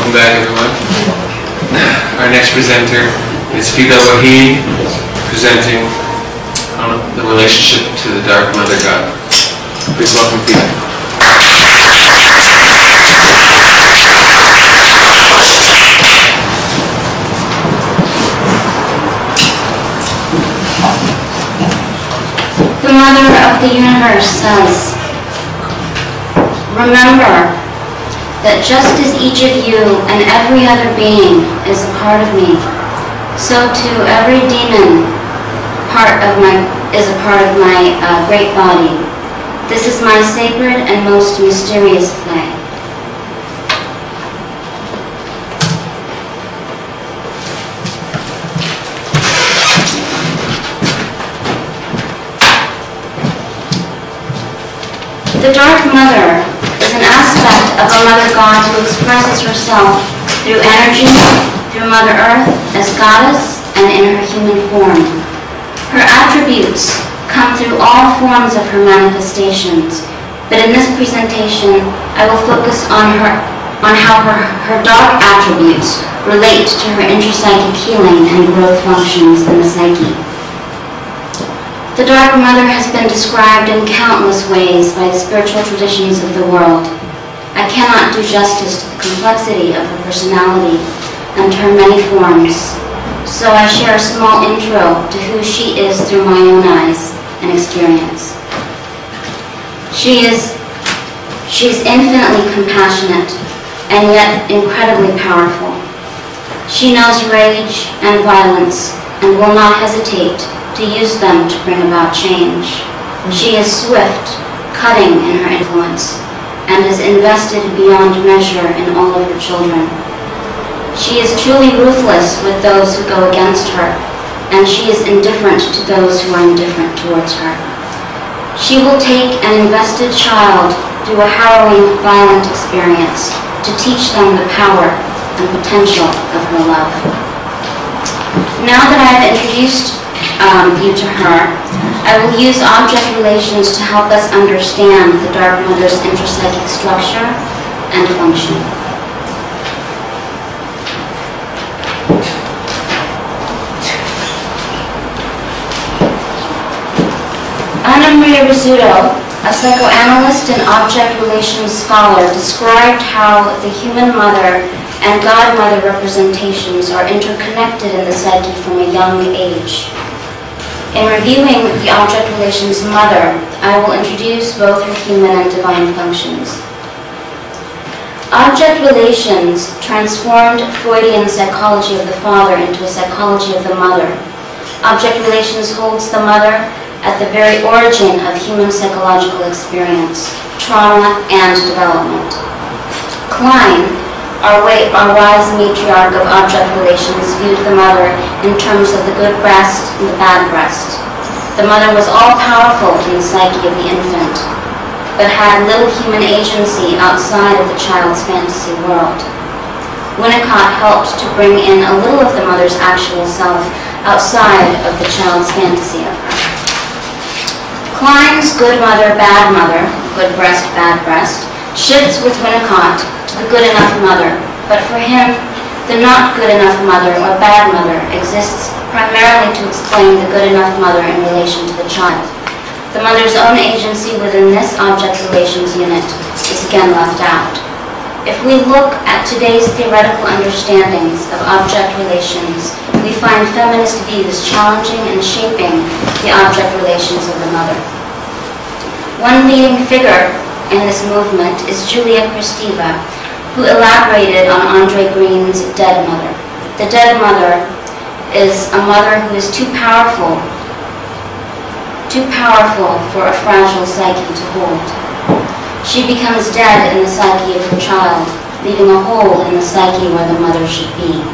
Welcome back, everyone. Our next presenter is Wahid, presenting the relationship to the Dark Mother God. Please welcome Fida. The Mother of the Universe says, "Remember that just as each of you and every other being is a part of me, so too every demon is a part of my great body. This is my sacred and most mysterious play." The Dark Mother is an aspect of a Mother God who expresses herself through energy, through Mother Earth as goddess, and in her human form. Her attributes come through all forms of her manifestations, but in this presentation I will focus on how her dark attributes relate to her intrapsychic healing and growth functions in the psyche. The Dark Mother has been described in countless ways by the spiritual traditions of the world. I cannot do justice to the complexity of her personality and her many forms, so I share a small intro to who she is through my own eyes and experience. She is infinitely compassionate and yet incredibly powerful. She knows rage and violence and will not hesitate to use them to bring about change. She is swift, cutting in her influence, and is invested beyond measure in all of her children. She is truly ruthless with those who go against her, and she is indifferent to those who are indifferent towards her. She will take an invested child through a harrowing, violent experience to teach them the power and potential of her love. Now that I have introduced you to her, I will use object relations to help us understand the Dark Mother's intrapsychic structure and function. Anna Maria Rizzuto, a psychoanalyst and object relations scholar, described how the human mother and God Mother representations are interconnected in the psyche from a young age. In reviewing the object relations mother, I will introduce both her human and divine functions. Object relations transformed Freudian psychology of the father into a psychology of the mother. Object relations holds the mother at the very origin of human psychological experience, trauma, and development. Klein, our wise matriarch of object relations, viewed the mother in terms of the good breast and the bad breast. The mother was all-powerful in the psyche of the infant, but had little human agency outside of the child's fantasy world. Winnicott helped to bring in a little of the mother's actual self outside of the child's fantasy of her. Klein's good mother, bad mother, good breast, bad breast, shifts with Winnicott to the good enough mother, but for him, the not good enough mother or bad mother exists primarily to explain the good enough mother in relation to the child. The mother's own agency within this object relations unit is again left out. If we look at today's theoretical understandings of object relations, we find feminist views challenging and shaping the object relations of the mother. One leading figure in this movement is Julia Kristeva, who elaborated on Andre Green's dead mother. The dead mother is a mother who is too powerful for a fragile psyche to hold. She becomes dead in the psyche of her child, leaving a hole in the psyche where the mother should be.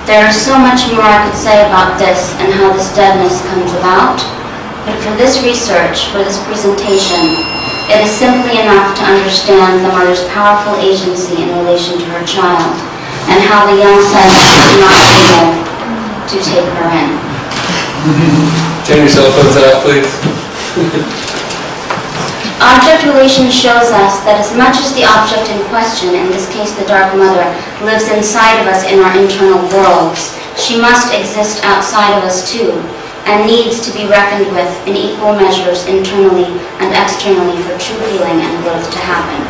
There is so much more I could say about this and how this deadness comes about, but for this research, for this presentation, it is simply enough to understand the mother's powerful agency in relation to her child and how the young psyche is not able to take her in. Turn your cell phones off, please. Object relation shows us that as much as the object in question, in this case the Dark Mother, lives inside of us in our internal worlds, she must exist outside of us too, and needs to be reckoned with in equal measures internally and externally for true healing and growth to happen.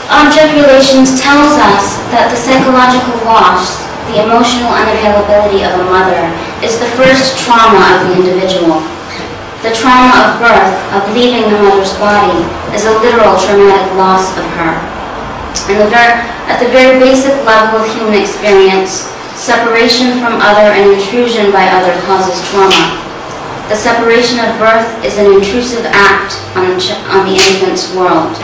Object relations tells us that the psychological loss, the emotional unavailability of a mother, is the first trauma of the individual. The trauma of birth, of leaving the mother's body, is a literal traumatic loss of her. And at the very basic level of human experience, separation from other and intrusion by other causes trauma. The separation at birth is an intrusive act on the infant's world.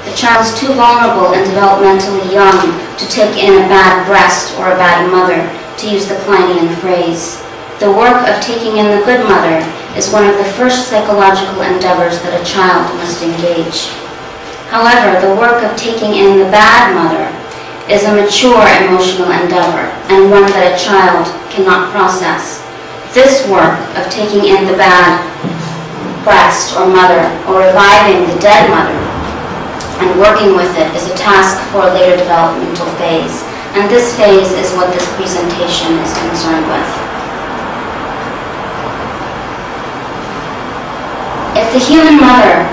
The child is too vulnerable and developmentally young to take in a bad breast or a bad mother, to use the Kleinian phrase. The work of taking in the good mother is one of the first psychological endeavors that a child must engage. However, the work of taking in the bad mother is a mature emotional endeavor and one that a child cannot process. This work of taking in the bad breast or mother or reviving the dead mother and working with it is a task for a later developmental phase, and this phase is what this presentation is concerned with. If the human mother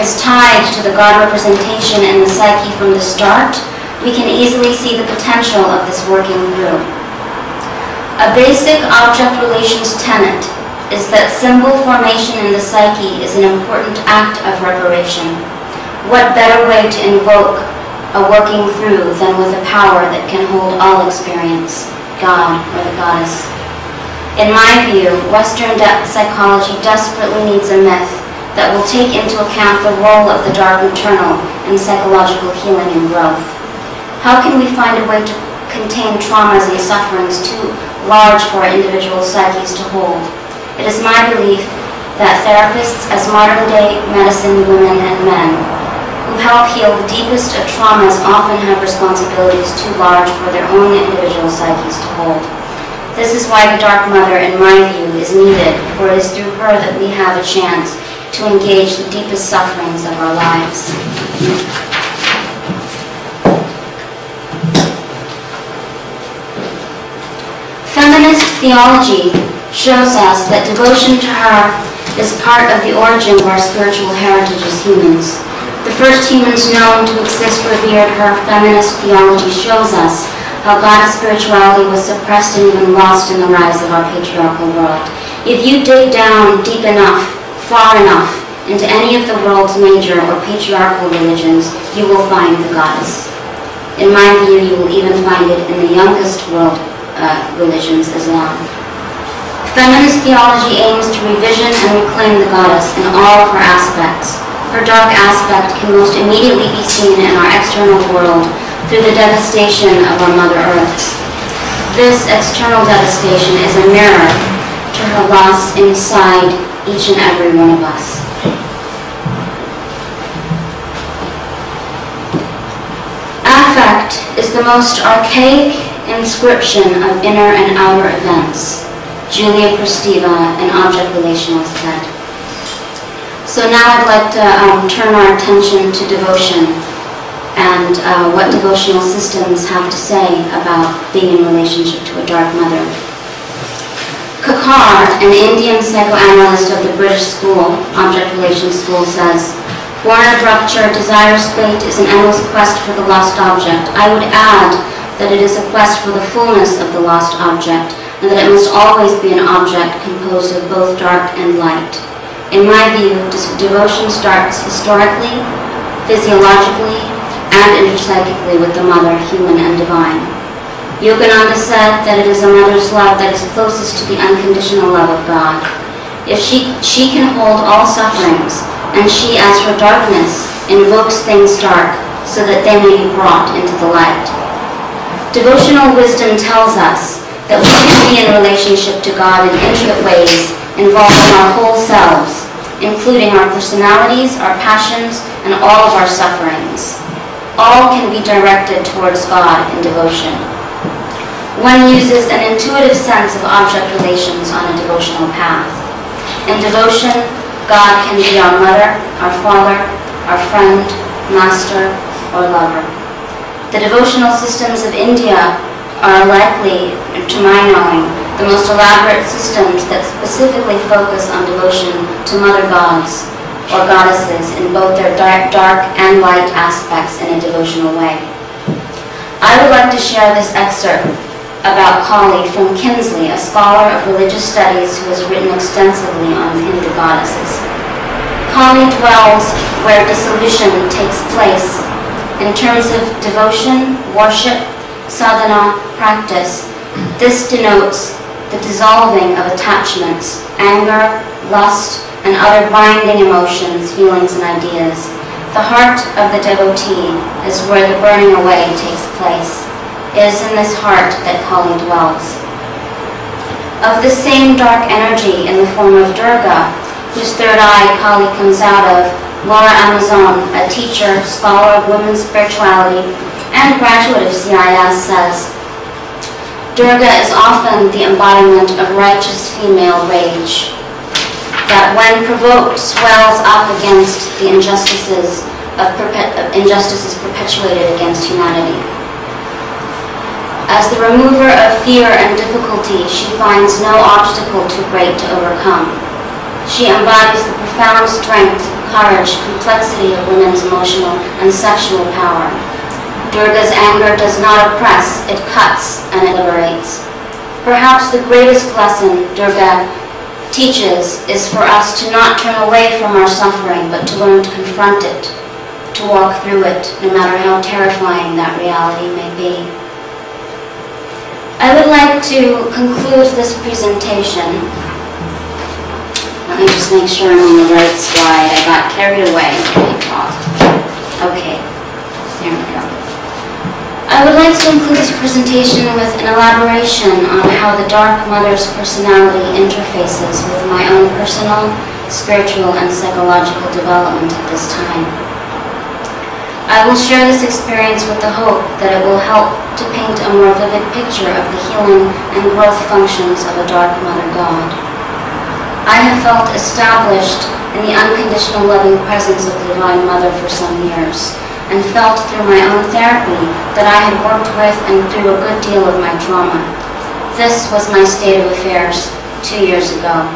is tied to the God representation in the psyche from the start, we can easily see the potential of this working through. A basic object relations tenet is that symbol formation in the psyche is an important act of reparation. What better way to invoke a working through than with a power that can hold all experience, God or the goddess? In my view, Western psychology desperately needs a myth that will take into account the role of the dark maternal in psychological healing and growth. How can we find a way to contain traumas and sufferings too large for our individual psyches to hold? It is my belief that therapists as modern-day medicine women and men who help heal the deepest of traumas often have responsibilities too large for their own individual psyches to hold. This is why the Dark Mother, in my view, is needed, for it is through her that we have a chance to engage the deepest sufferings of our lives. Feminist theology shows us that devotion to her is part of the origin of our spiritual heritage as humans. The first humans known to exist revered her. Feminist theology shows us how God's spirituality was suppressed and even lost in the rise of our patriarchal world. If you dig down deep enough, far enough, into any of the world's major or patriarchal religions, you will find the goddess. In my view, you will even find it in the youngest world religions, Islam. Feminist theology aims to revision and reclaim the goddess in all of her aspects. Her dark aspect can most immediately be seen in our external world through the devastation of our Mother Earth. This external devastation is a mirror to her loss inside each and every one of us. Affect is the most archaic inscription of inner and outer events, Julia Kristeva, an object relationalist, said. So now I'd like to turn our attention to devotion and what devotional systems have to say about being in relationship to a Dark Mother. Kakar, an Indian psychoanalyst of the British school, object relations school, says, born of rupture, desirous fate is an endless quest for the lost object. I would add that it is a quest for the fullness of the lost object, and that it must always be an object composed of both dark and light. In my view, devotion starts historically, physiologically, and interpsychically with the mother, human and divine. Yogananda said that it is a mother's love that is closest to the unconditional love of God. If she can hold all sufferings, and she, as her darkness, invokes things dark so that they may be brought into the light. Devotional wisdom tells us that we can be in relationship to God in intricate ways, involving our whole selves, including our personalities, our passions, and all of our sufferings. All can be directed towards God in devotion. One uses an intuitive sense of object relations on a devotional path. In devotion, God can be our mother, our father, our friend, master, or lover. The devotional systems of India are likely, to my knowing, the most elaborate systems that specifically focus on devotion to mother gods or goddesses in both their dark and light aspects in a devotional way. I would like to share this excerpt about Kali from Kinsley, a scholar of religious studies who has written extensively on Hindu goddesses. Kali dwells where dissolution takes place. In terms of devotion, worship, sadhana, practice, this denotes the dissolving of attachments, anger, lust, and other binding emotions, feelings, and ideas. The heart of the devotee is where the burning away takes place. It is in this heart that Kali dwells. Of the same dark energy in the form of Durga, whose third eye Kali comes out of, Laura Amazon, a teacher, scholar of women's spirituality, and graduate of CIS, says, Durga is often the embodiment of righteous female rage, that when provoked swells up against the injustices perpetuated against humanity. As the remover of fear and difficulty, she finds no obstacle too great to overcome. She embodies the profound strength, courage, complexity of women's emotional and sexual power. Durga's anger does not oppress, it cuts and it liberates. Perhaps the greatest lesson Durga teaches is for us to not turn away from our suffering, but to learn to confront it, to walk through it, no matter how terrifying that reality may be. I would like to conclude this presentation. Let me just make sure I'm on the right slide. I got carried away when I talked. Okay, there we go. I would like to conclude this presentation with an elaboration on how the Dark Mother's personality interfaces with my own personal, spiritual, and psychological development at this time. I will share this experience with the hope that it will help to paint a more vivid picture of the healing and growth functions of a Dark Mother God. I have felt established in the unconditional loving presence of the Divine Mother for some years, and felt through my own therapy that I had worked with and through a good deal of my trauma. This was my state of affairs 2 years ago.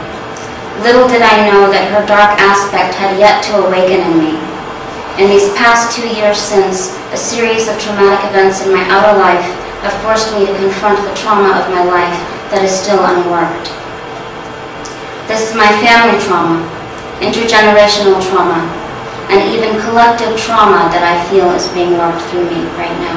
Little did I know that her dark aspect had yet to awaken in me. In these past 2 years since, a series of traumatic events in my outer life have forced me to confront the trauma of my life that is still unworked. This is my family trauma, intergenerational trauma, and even collective trauma that I feel is being worked through me right now.